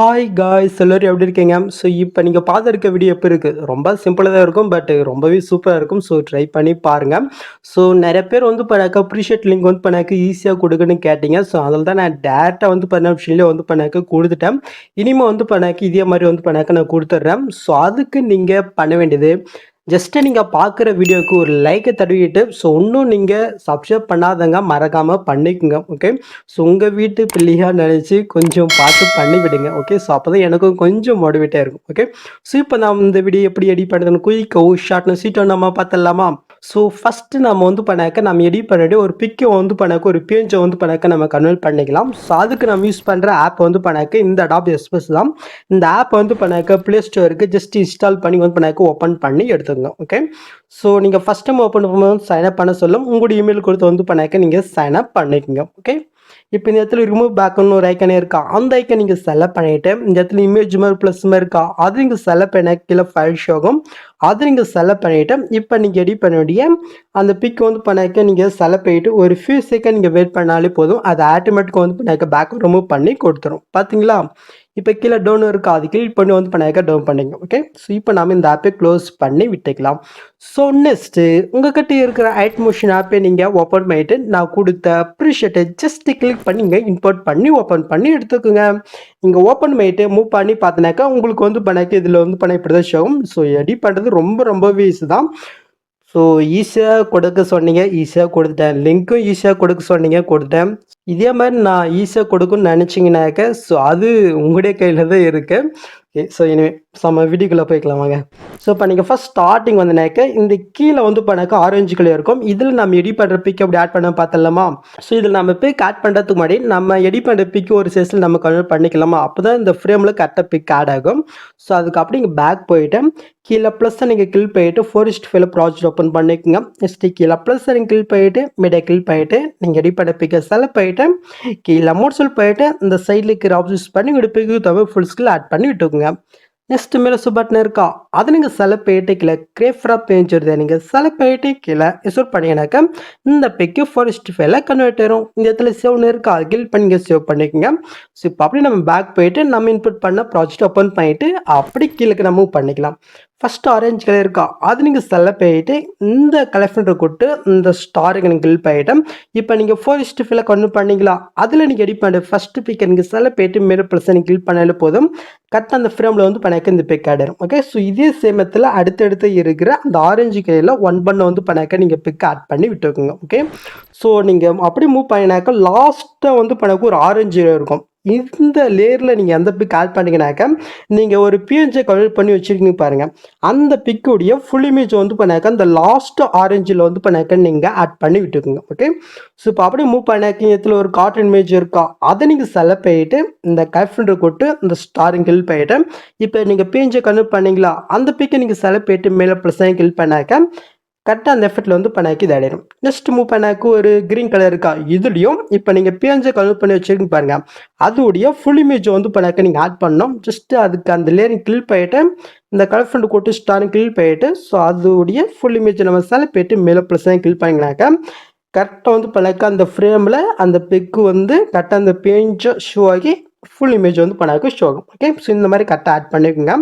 Hi guys எல்லோரும் எப்படி இருக்கீங்க? ஸோ இப்போ நீங்கள் பார்த்துருக்க வீடியோ எப்படி இருக்குது? ரொம்ப சிம்பிளாக தான் இருக்கும், பட் ரொம்பவே சூப்பராக இருக்கும். ஸோ ட்ரை பண்ணி பாருங்கள். ஸோ நிறைய பேர் வந்து பண்ணாக்க அப்ரிஷியேட் லிங்க் வந்து பண்ணாக்க ஈஸியாக கொடுக்குன்னு கேட்டிங்க. ஸோ அதில் தான் நான் டேரெக்டாக வந்து பண்ண ஆப்ஷன்லேயே வந்து பண்ணாக்க கொடுத்துட்டேன். இனிமேல் வந்து பண்ணாக்க இதே மாதிரி வந்து பண்ணாக்க நான் கொடுத்துட்றேன். ஸோ அதுக்கு நீங்கள் பண்ண வேண்டியது ஜஸ்ட்டு நீங்கள் பார்க்குற வீடியோவுக்கு ஒரு லைக்கை தடவிட்டு, ஸோ இன்னும் நீங்கள் சப்ஸ்கிரைப் பண்ணாதங்க மறக்காமல் பண்ணிக்கோங்க. ஓகே, ஸோ உங்கள் வீட்டு பிள்ளையாக நினச்சி கொஞ்சம் பார்த்து பண்ணி விடுங்க. ஓகே, ஸோ அப்போ தான் எனக்கும் கொஞ்சம் மோட்டிவேட்டாக இருக்கும். ஓகே, ஸோ இப்போ நான் இந்த வீடியோ எப்படி எடிட் பண்ணுறதுன்னு குயிக்காக ஷார்ட்னு சீட்டோ நம்ம பார்த்துடலாமா? ஸோ ஃபஸ்ட்டு நம்ம வந்து பண்ணாக்க நம்ம எடிட் பண்ணிட்டு ஒரு பிக்கை வந்து பண்ணாக்க ஒரு பேஜை வந்து பண்ணாக்க நம்ம கன்வெர்ட் பண்ணிக்கலாம். ஸோ அதுக்கு நம்ம யூஸ் பண்ணுற ஆப் வந்து பண்ணாக்க இந்த அடாப் எக்ஸ்பிரஸ் தான். இந்த ஆப் வந்து பண்ணாக்க ப்ளே ஸ்டோருக்கு ஜஸ்ட் இன்ஸ்டால் பண்ணி வந்து பண்ணாக்க ஓப்பன் பண்ணி எடுத்துக்கோங்க. ஓகே, ஸோ நீங்கள் ஃபஸ்ட் டைம் ஓப்பன் பண்ணும்போது சைன் அப் பண்ண சொல்லும். உங்களுடைய இமெயில் கொடுத்து வந்து பண்ணாக்க நீங்கள் சைன் அப் பண்ணிக்கோங்க. ஓகே, இப்போ இந்த இடத்துல ரிமூவ் பேக்னு ஒரு ஐக்கனே இருக்கா, அந்த ஐக்கன் நீங்கள் செலக்ட் பண்ணிவிட்டு இந்த இடத்துல இமேஜ் மாதிரி ப்ளஸ் மாதிரி இருக்கா, அது நீங்கள் செலக்ட் பண்ண கீழே ஃபைல் ஷோகும், அது நீங்கள் செலக்ட் பண்ணிவிட்டு இப்போ நீங்கள் எடிட் பண்ண வேண்டிய அந்த பிக் வந்து பண்ணாக்க நீங்கள் செலக்ட் பண்ணிவிட்டு ஒரு ஃபியூ செகண்ட் நீங்கள் வெயிட் பண்ணாலே போதும். அது ஆட்டோமேட்டிக்காக வந்து பண்ணாக்க பேக் ரிமூவ் பண்ணி கொடுத்துரும். பார்த்தீங்களா? இப்போ கீழே டவுன் இருக்கா, அது கிளிக் பண்ணி வந்து பண்ணாக்க டவுன் பண்ணிங்க. ஓகே, ஸோ இப்போ நம்ம இந்த ஆப்பை க்ளோஸ் பண்ணி விட்டுக்கலாம். ஸோ நெக்ஸ்ட்டு உங்கள்கிட்ட இருக்கிற ஐட் மோஷன் ஆப்பை நீங்கள் ஓப்பன் பண்ணிவிட்டு நான் கொடுத்த அப்ரிஷியேட்டை ஜஸ்ட்டு கிளிக் பண்ணி இங்கே இம்போர்ட் பண்ணி ஓப்பன் பண்ணி எடுத்துக்கோங்க. இங்கே ஓப்பன் பண்ணிவிட்டு மூவ் பண்ணி பார்த்தினாக்கா உங்களுக்கு வந்து பண்ணாக்க இதில் வந்து பண்ண இப்படி தான் ஷோகும். ஸோ எடிட் பண்ணுறது ரொம்பவே ஈஸி தான். ஸோ ஈஸியாக கொடுக்க சொன்னீங்க, ஈஸியாக கொடுத்துட்டேன். லிங்க்கும் ஈஸியாக கொடுக்க சொன்னீங்க, கொடுத்தேன். இதே மாதிரி நான் ஈஸியாக கொடுக்குன்னு நினச்சிங்கனாக்க ஸோ அது உங்களுடைய கையில் தான் இருக்குது. ஓகே, ஸோ இனிமே நம்ம வீடியோக்குள்ளே போய்க்கலாம் வாங்க. ஸோ இப்போ நீங்கள் ஃபஸ்ட் ஸ்டார்டிங் வந்தனாக்க இந்த கீழே வந்து பண்ணாக்க ஆரஞ்சு கலர் இருக்கும். இதில் நம்ம எடிட் பண்ணுற பிக் அப்படி ஆட் பண்ண பார்த்தலாமா? ஸோ இதில் நம்ம பிக் ஆட் பண்ணுறதுக்கு முன்னாடி நம்ம எடிட் பண்ணுற பிக்கு ஒரு சைஸில் நம்ம கன்வெர்ட் பண்ணிக்கலாமா? அப்போ தான் இந்த ஃப்ரேமில் கரெக்டாக பிக் ஆட் ஆகும். ஸோ அதுக்கு அப்படி இங்கே பேக் போயிட்டு கீழே ப்ளஸ்ஸை நீங்கள் கிளிக் பண்ணிவிட்டு 4:5 ப்ராஜெக்ட் ஓப்பன் பண்ணிக்கோங்க. நெக்ஸ்ட்டு கீழே ப்ளஸ்ஸை நீங்கள் கிளிக் பண்ணிவிட்டு மீடியா கிளிக் பண்ணிவிட்டு நீங்கள் எடிட் பண்ண பிக்கை செலக்ட் பண்ணிவிட்டு கீழே மோட்ஸில் போயிட்டு இந்த சைடில் இருக்கிற ஆப்ஷன்ஸ் பண்ணி உங்கள் பிக்கு தமிழ் ஃபுல் ஸ்கில் ஆட் பண்ணி விட்டுக்குங்க. நெக்ஸ்ட் மேலே பட்டன் இருக்கா, அதை நீங்கள் செலக்ட் பண்ணிட்டு கீழே கிரேஃப்ரா பேஜ் வருது, நீங்கள் செலக்ட் பண்ணிட்டு கீழே எக்ஸ்போர்ட் பண்ணிங்கனாக்கா இந்த பிக்கு 4:5 கன்வெர்ட் ஆயிரும். இந்த இடத்துல சேவ்னு இருக்கா, அது கிளிக் பண்ணி சேவ் பண்ணிக்கோங்க. ஸோ இப்போ அப்படி நம்ம பேக் போயிட்டு நம்ம இன்புட் பண்ண ப்ராஜெக்ட் ஓப்பன் பண்ணிட்டு அப்படி கீழே நம்ம மூவ் பண்ணிக்கலாம். ஃபஸ்ட்டு ஆரஞ்சு கலர் இருக்கா, அது நீங்கள் செலக்ட் பண்ணிட்டு இந்த கலெக்ஷன் கொடுத்து இந்த ஸ்டாருக்கு நீங்கள் கிளிக் பண்ணிட்டு இப்போ நீங்கள் 4:5 கன்வெர்ட் பண்ணிங்களா, அதில் நீங்கள் எடிட் பண்ணி ஃபஸ்ட்டு பிக்கை நீங்கள் செலக்ட் பண்ணிட்டு மேலே ப்ளஸ் நீங்கள் கிளிக் பண்ணாலே போதும். கரெக்டாக அந்த ஃப்ரேமில் வந்து பண்ணாக்க இந்த பிக் ஆட் ஆயிரும். ஓகே, ஸோ இதே சேமத்தில் அடுத்தடுத்து இருக்கிற அந்த ஆரஞ்சு கலரில் ஒன் பண்ண வந்து பண்ணாக்க நீங்கள் பிக் ஆட் பண்ணி விட்டுக்குங்க. ஓகே, ஸோ நீங்கள் அப்படி மூவ் பண்ணினாக்க லாஸ்ட்டாக வந்து பண்ணாக்க ஒரு ஆரஞ்சு இருக்கும். இந்த லேயரில் நீங்கள் எந்த பிக் ஆட் பண்ணிங்கனாக்கா நீங்கள் ஒரு பிஎன்ஜி கன்வெர்ட் பண்ணி வச்சுருக்கீங்க பாருங்கள், அந்த பிக்குடைய ஃபுல் இமேஜ் வந்து பண்ணாக்க இந்த லாஸ்ட் ஆரஞ்சில் வந்து பண்ணாக்க நீங்கள் ஆட் பண்ணி விட்டுக்குங்க. ஓகே, ஸோ இப்போ அப்படியே மூவ் பண்ணாக்க இதில் ஒரு கார்ட்டூன் இமேஜ் இருக்கா, அதை நீங்கள் செலக்ட் பண்ணிட்டு இந்த கலெக்ஷன் கொட்டு இந்த ஸ்டாரிங் கில் பண்ணிட்டு இப்போ நீங்கள் பிஎன்ஜி கன்வெர்ட் பண்ணிங்களா, அந்த பிக்கை நீங்கள் செலக்ட் பண்ணிட்டு மேலே ப்ளஸ் கில் பண்ணாக்க கரெக்டாக அந்த எஃபெக்டில் வந்து பண்ணாக்கி இது ஆகிடும். நெக்ஸ்ட் மூவ் பண்ணாக்கு ஒரு க்ரீன் கலர் இருக்கா, இதுலேயும் இப்போ நீங்கள் பிஎன்ஜி கன்வெர்ட் பண்ணி வச்சுருக்கீங்க பாருங்கள், அதோடைய ஃபுல் இமேஜ் வந்து பண்ணாக்க நீங்கள் ஆட் பண்ணணும். ஜஸ்ட்டு அதுக்கு அந்த லேயரிங் கிளிக் பண்ணிட்டு இந்த கலர் ஃபண்ட் கொட்டு ஸ்டாரிங் கிளிக் பண்ணிட்டு ஸோ அதோடைய ஃபுல் இமேஜ் நம்ம செலக்ட் பண்ணிட்டு மேலே ப்ளஸ் கிளிக் பண்ணிங்கனாக்கா கரெக்டாக வந்து பண்ணாக்க அந்த ஃப்ரேமில் அந்த பிக்கு வந்து கரெக்டாக அந்த பேஞ்சை ஷோ ஆகி ஃபுல் இமேஜ் வந்து பண்ணாக்க ஷோ ஆகும். ஓகே, ஸோ இந்த மாதிரி கரெக்டாக ஆட் பண்ணிக்கோங்க.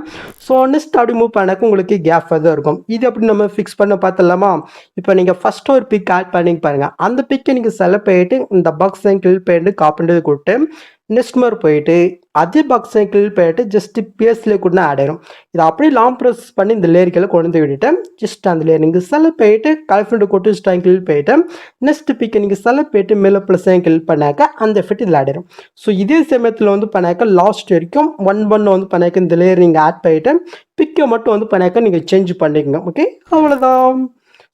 ஸோ நெக்ஸ்ட் அப்படி மூவ் பண்ணாக்க உங்களுக்கு கேப் தான் இருக்கும். இது அப்படி நம்ம ஃபிக்ஸ் பண்ண பார்த்துடலாமா? இப்போ நீங்கள் ஃபஸ்ட்டு ஒரு பிக் ஆட் பண்ணி பாருங்கள், அந்த பிக்கை நீங்கள் செலக்ட் பண்ணிட்டு இந்த பாக்ஸை கிளிக் பண்ணிட்டு காப்பின்றது கொடுத்து நெக்ஸ்ட் மாதிரி போயிட்டு அதே பாக்ஸை கிளிக் பண்ணிட்டு ஜஸ்ட்டு பேஸ்லேயே கூட ஆட் ஆயிரும். இதை அப்படியே லாங் ப்ரெஸ் பண்ணி இந்த லேயர்களை கொண்டு வந்து விட்டுட்டு ஜஸ்ட் அந்த லேயர் நீங்கள் செலக்ட் பண்ணிட்டு கலெக்ஷன் கொட்டு ஸ்டாங் கிளிக் பண்ணிட்டு நெக்ஸ்ட் பிக்கை நீங்கள் செலக்ட் பண்ணிட்டு மேலே ப்ளஸ் கிளிக் பண்ணாக்க அந்த எஃபெக்ட் இதில் ஆட் ஆயிரும். ஸோ இதே சமயத்தில் வந்து பண்ணாக்க லாஸ்ட் வரைக்கும் ஒன் வந்து பண்ணாக்க இந்த லேயர் நீங்கள் ஆட் பண்ணிட்டு பிக்கை மட்டும் வந்து பண்ணாக்க நீங்கள் சேஞ்ச் பண்ணிக்கோங்க. ஓகே, அவ்வளோதான்.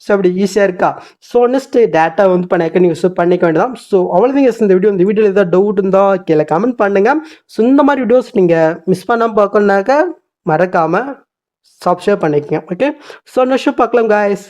ஸோ அப்படி ஈஸியாக இருக்கா? ஸோ நெக்ஸ்ட்டு டேட்டா வந்து பண்ணாக்க நீங்கள் யூஸ் பண்ணிக்க வேண்டியதான். ஸோ அவ்வளோதான் இந்த வீடியோவில் ஏதாவது டவுட் இருந்தால் கீழே கமெண்ட் பண்ணுங்கள். ஸோ இந்த மாதிரி வீடியோஸ் நீங்கள் மிஸ் பண்ணாமல் பார்க்கணுன்னாக்க மறக்காமல் சப்ஸ்கிரைப் பண்ணிக்கங்க. ஓகே, ஸோ நெக்ஸ்ட் பார்க்கலாம் காய்ஸ்.